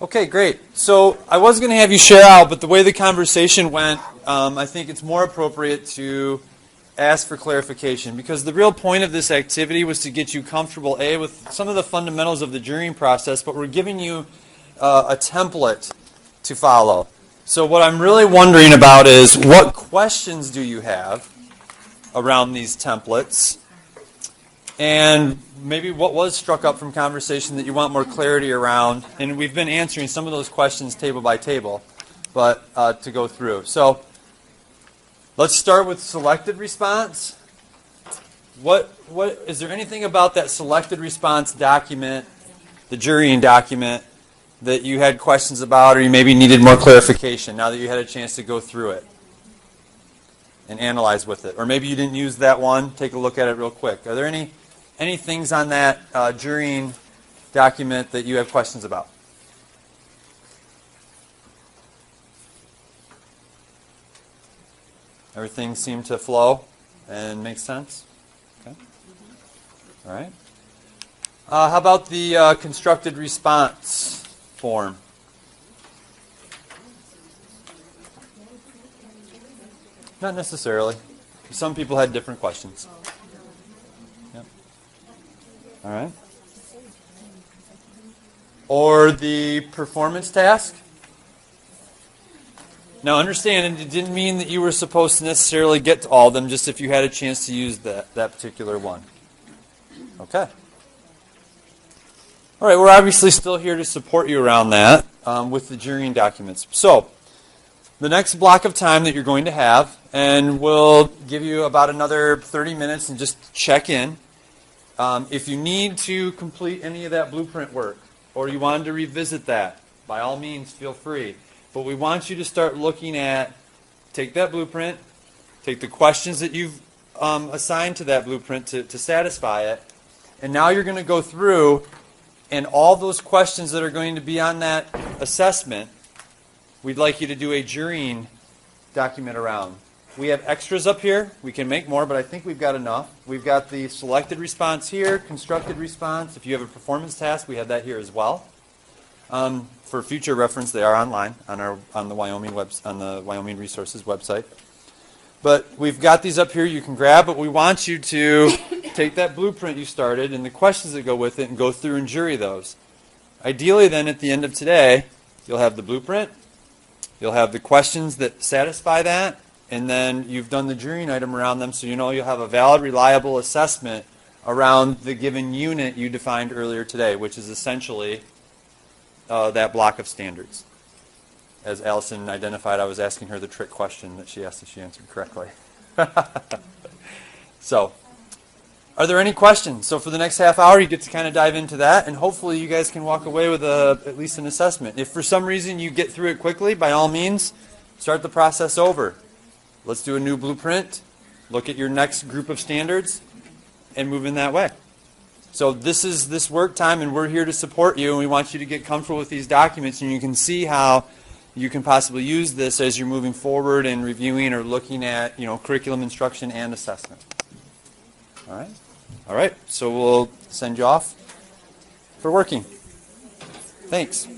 Okay, great. So I was going to have you share out, but the way the conversation went, I think it's more appropriate to ask for clarification, because the real point of this activity was to get you comfortable, A, with some of the fundamentals of the jurying process, but we're giving you a template to follow. So what I'm really wondering about is, what questions do you have around these templates? And maybe what was struck up from conversation that you want more clarity around. And we've been answering some of those questions table by table, but to go through. So let's start with selected response. What is there anything about that selected response document, the jurying document, that you had questions about, or you maybe needed more clarification now that you had a chance to go through it and analyze with it? Or maybe you didn't use that one. Take a look at it real quick. Are there any things on that jurying document that you have questions about? Everything seemed to flow and make sense? Okay. All right. How about the constructed response form? Not necessarily. Some people had different questions. Yep. All right. Or the performance task? Now understand, it didn't mean that you were supposed to necessarily get to all of them, just if you had a chance to use that particular one. Okay. All right, we're obviously still here to support you around that with the jurying documents. So, the next block of time that you're going to have, and we'll give you about another 30 minutes and just check in. If you need to complete any of that blueprint work, or you wanted to revisit that, by all means, feel free. But we want you to start looking at, take that blueprint, take the questions that you've assigned to that blueprint to satisfy it, and now you're going to go through, and all those questions that are going to be on that assessment, we'd like you to do a jurying document around. We have extras up here. We can make more, but I think we've got enough. We've got the selected response here, constructed response. If you have a performance task, we have that here as well. For future reference, they are online on the Wyoming Resources website. But we've got these up here you can grab, but we want you to take that blueprint you started and the questions that go with it and go through and jury those. Ideally then, at the end of today, you'll have the blueprint, you'll have the questions that satisfy that, and then you've done the jurying item around them, so you know you'll have a valid, reliable assessment around the given unit you defined earlier today, which is essentially that block of standards. As Allison identified, I was asking her the trick question that she asked if she answered correctly. So, are there any questions? So for the next half hour, you get to kind of dive into that, and hopefully you guys can walk away with at least an assessment. If for some reason you get through it quickly, by all means, start the process over. Let's do a new blueprint, look at your next group of standards, and move in that way. So this is this work time, and we're here to support you, and we want you to get comfortable with these documents, and you can see how you can possibly use this as you're moving forward and reviewing or looking at, curriculum instruction and assessment. All right? All right, so we'll send you off for working. Thanks.